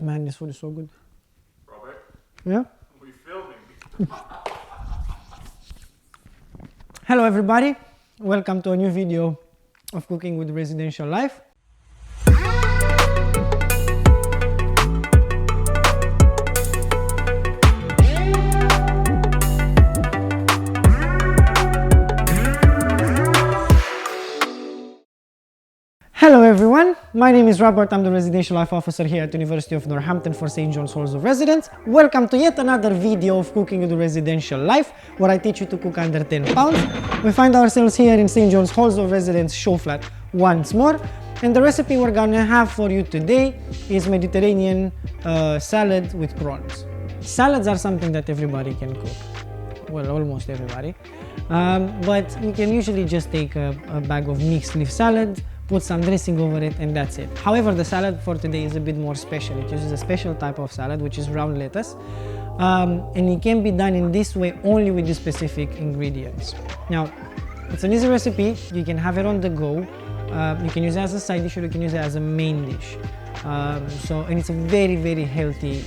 Man, this food is so good. Robert? Yeah? Are we filming? Hello everybody, welcome to a new video of Cooking with Residential Life. Hello everyone, my name is Robert. I'm the Residential Life Officer here at the University of Northampton for St. John's Halls of Residence. Welcome to yet another video of Cooking with Residential Life, where I teach you to cook under 10 pounds. We find ourselves here in St. John's Halls of Residence show flat once more. And the recipe we're gonna have for you today is Mediterranean salad with prawns. Salads are something that everybody can cook. Well, almost everybody. But you can usually just take a bag of mixed leaf salad, put some dressing over it, and that's it. However, the salad for today is a bit more special. It uses a special type of salad, which is round lettuce. And it can be done in this way only with the specific ingredients. Now, it's an easy recipe. You can have it on the go. You can use it as a side dish or you can use it as a main dish. And it's a very, very healthy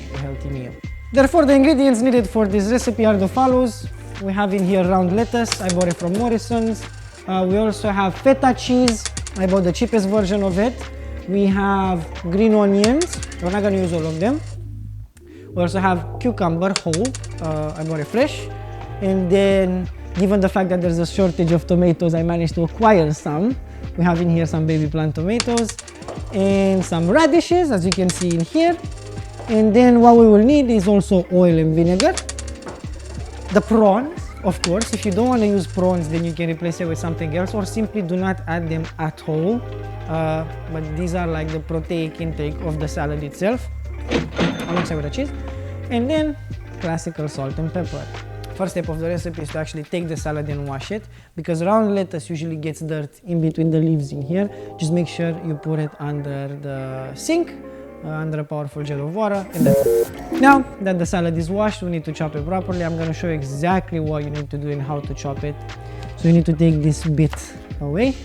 meal. Therefore, the ingredients needed for this recipe are the follows. We have in here round lettuce. I bought it from Morrison's. We also have feta cheese. I bought the cheapest version of it. We have green onions. We're not going to use all of them. We also have cucumber whole. I bought it fresh. And then, given the fact that there's a shortage of tomatoes, I managed to acquire some. We have in here some baby plant tomatoes and some radishes, as you can see in here. And then what we will need is also oil and vinegar. The prawns. Of course, if you don't want to use prawns, then you can replace it with something else or simply do not add them at all. But these are like the proteic intake of the salad itself, alongside with the cheese. And then classical salt and pepper. First step of the recipe is to actually take the salad and wash it, because round lettuce usually gets dirt in between the leaves in here. Just make sure you put it under the sink, under a powerful jet of water, and that's it. Now that the salad is washed, we need to chop it properly. I'm going to show you exactly what you need to do and how to chop it. So you need to take this bit away.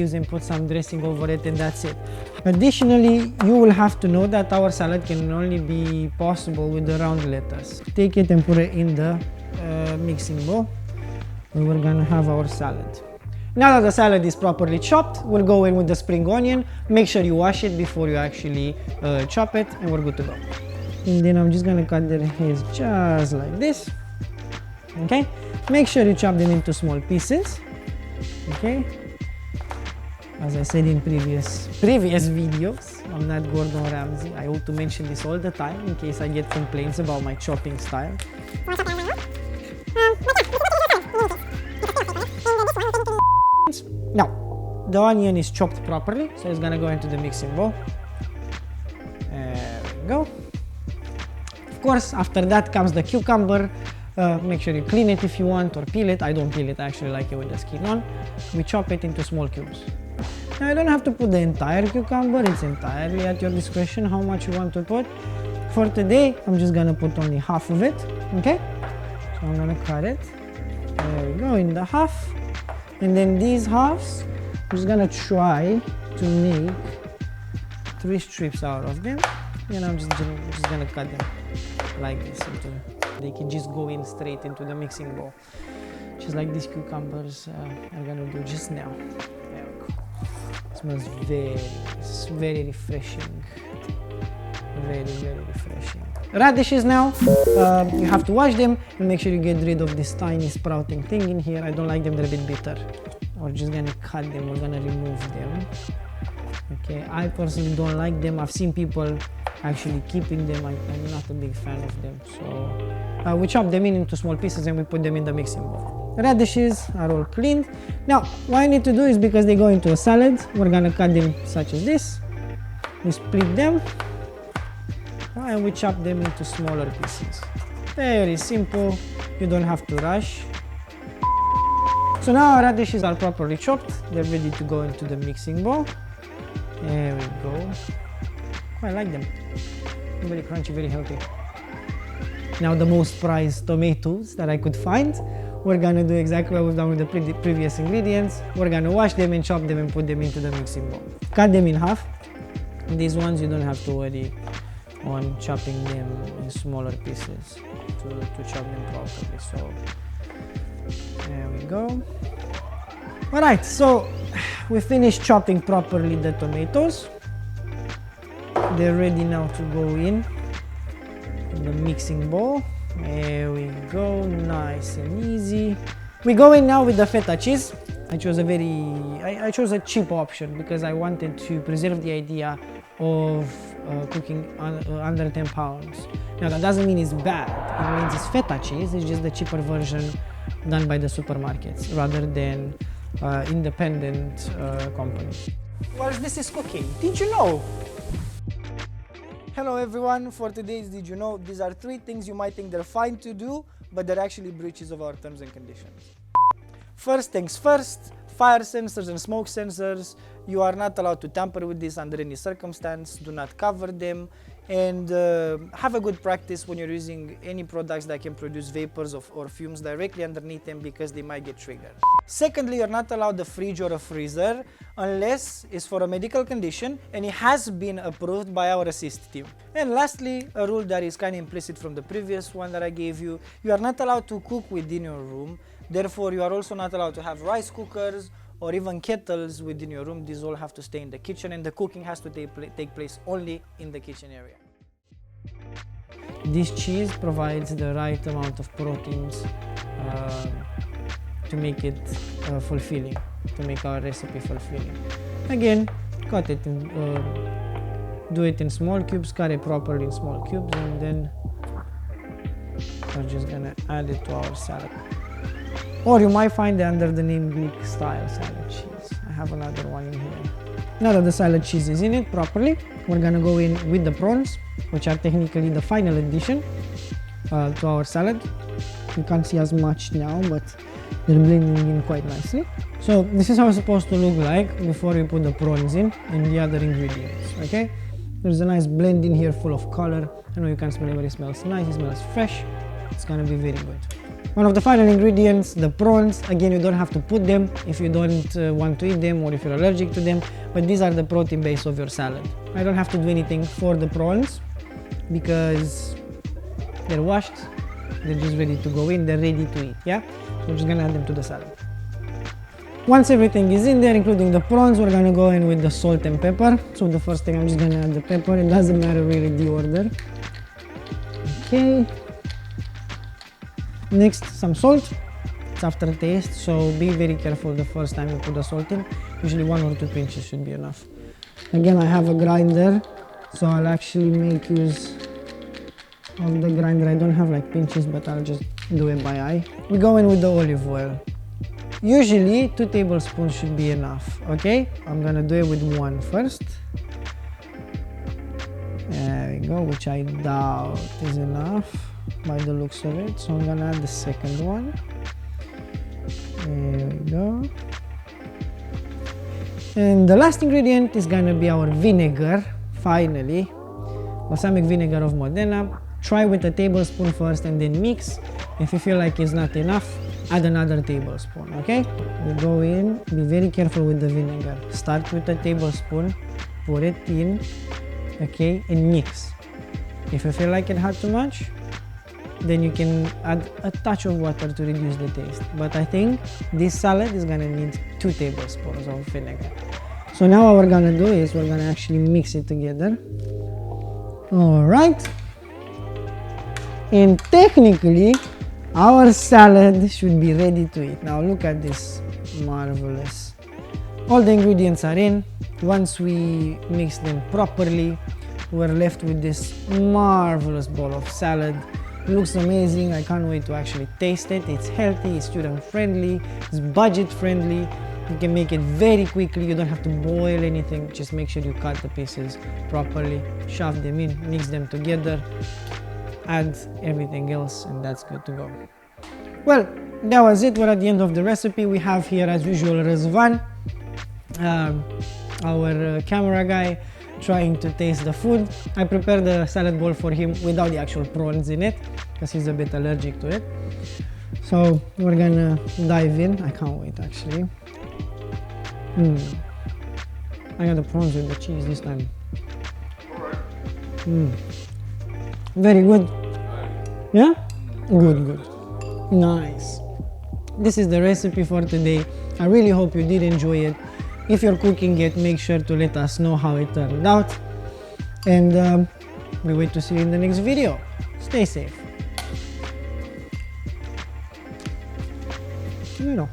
Use and put some dressing over it, and that's it. Additionally, you will have to know that our salad can only be possible with the round lettuce. Take it and put it in the mixing bowl, and we're going to have our salad. Now that the salad is properly chopped, we'll go in with the spring onion. Make sure you wash it before you actually chop it, and we're good to go. And then I'm just gonna cut the heads just like this. Okay? Make sure you chop them into small pieces. Okay? As I said in previous videos, I'm not Gordon Ramsay. I ought to mention this all the time in case I get complaints about my chopping style. Now, the onion is chopped properly, so it's gonna go into the mixing bowl. There we go. Of course, after that comes the cucumber. Make sure you clean it if you want, or peel it. I don't peel it, I actually like it with the skin on. We chop it into small cubes. Now, you don't have to put the entire cucumber, it's entirely at your discretion how much you want to put. For today, I'm just gonna put only half of it, okay? So I'm gonna cut it. There we go, in the half. And then these halves, I'm just gonna try to make 3 strips out of them. And I'm just gonna cut them like this. They can just go in straight into the mixing bowl. Just like these cucumbers I'm gonna do just now. There we go. It smells very nice, very refreshing. Very, very refreshing. Radishes now, you have to wash them and make sure you get rid of this tiny sprouting thing in here. I don't like them, they're a bit bitter. We're just gonna cut them, we're gonna remove them. Okay, I personally don't like them. I've seen people actually keeping them. I'm not a big fan of them. So we chop them into small pieces and we put them in the mixing bowl. Radishes are all cleaned. Now, what I need to do is, because they go into a salad, we're gonna cut them such as this. We split them. And we chop them into smaller pieces. Very simple, you don't have to rush. So now our radishes are properly chopped, they're ready to go into the mixing bowl. There we go. I like them, very crunchy, very healthy. Now the most prized tomatoes that I could find. We're gonna do exactly what we've done with the previous ingredients. We're gonna wash them and chop them and put them into the mixing bowl. Cut them in half. These ones you don't have to worry on chopping them in smaller pieces to chop them properly. So there we go. Alright, so we finished chopping properly the tomatoes. They're ready now to go in the mixing bowl. There we go, nice and easy. We go in now with the feta cheese. I chose a cheap option because I wanted to preserve the idea of cooking under 10 pounds. Now that doesn't mean it's bad, it means it's feta cheese, it's just the cheaper version done by the supermarkets rather than independent companies. Whilst this is cooking, did you know? Hello everyone, for today's Did You Know? These are 3 things you might think they're fine to do, but they're actually breaches of our terms and conditions. First things first, fire sensors and smoke sensors. You are not allowed to tamper with this under any circumstance. Do not cover them, and have a good practice when you're using any products that can produce vapors or fumes directly underneath them because they might get triggered. Secondly, you're not allowed a fridge or a freezer unless it's for a medical condition and it has been approved by our assist team. And lastly, a rule that is kind of implicit from the previous one that I gave you, you are not allowed to cook within your room. Therefore, you are also not allowed to have rice cookers or even kettles within your room. These all have to stay in the kitchen, and the cooking has to take place only in the kitchen area. This cheese provides the right amount of proteins to make it fulfilling, to make our recipe fulfilling. Again, cut it in, do it in small cubes, cut it properly in small cubes, and then we're just gonna add it to our salad. Or you might find it under the name Greek style salad cheese. I have another one in here. Now that the salad cheese is in it properly, we're gonna go in with the prawns, which are technically the final addition to our salad. You can't see as much now, but they're blending in quite nicely. So this is how it's supposed to look like before we put the prawns in and the other ingredients, okay? There's a nice blend in here full of color. I know you can smell it, but it smells nice, it smells fresh. It's gonna be very good. One of the final ingredients, the prawns. Again, you don't have to put them if you don't want to eat them or if you're allergic to them, but these are the protein base of your salad. I don't have to do anything for the prawns because they're washed, they're just ready to go in, they're ready to eat, yeah? So we're just gonna add them to the salad. Once everything is in there, including the prawns, we're gonna go in with the salt and pepper. So the first thing, I'm just gonna add the pepper. It doesn't matter really the order. Okay. Next, some salt. It's after taste, so be very careful the first time you put the salt in. Usually 1 or 2 pinches should be enough. Again, I have a grinder, so I'll actually make use of the grinder. I don't have like pinches, but I'll just do it by eye. We go in with the olive oil. Usually 2 tablespoons should be enough, okay? I'm gonna do it with 1 first. There we go, which I doubt is enough by the looks of it, so I'm gonna add the second one. There we go. And the last ingredient is gonna be our vinegar, finally. Balsamic vinegar of Modena. Try with a tablespoon first and then mix. If you feel like it's not enough, add another tablespoon, okay? We go in, be very careful with the vinegar. Start with a tablespoon, put it in, okay, and mix. If you feel like it had too much, then you can add a touch of water to reduce the taste. But I think this salad is gonna need 2 tablespoons of vinegar. So now what we're gonna do is we're gonna actually mix it together. All right. And technically, our salad should be ready to eat. Now look at this, marvelous. All the ingredients are in. Once we mix them properly, we're left with this marvelous bowl of salad. Looks amazing. I can't wait to actually taste it. It's healthy, it's student friendly, it's budget friendly. You can make it very quickly. You don't have to boil anything. Just make sure you cut the pieces properly, shove them in, mix them together, add everything else, and that's good to go. Well, that was it. We're at the end of the recipe. We have here, as usual, Răzvan, our camera guy, trying to taste the food. I prepared the salad bowl for him without the actual prawns in it because he's a bit allergic to it. So we're gonna dive in. I can't wait actually. I got the prawns with the cheese this time. Alright. Very good. Yeah? Good, good. Nice. This is the recipe for today. I really hope you did enjoy it. If you're cooking it, make sure to let us know how it turned out. And we wait to see you in the next video. Stay safe. You know.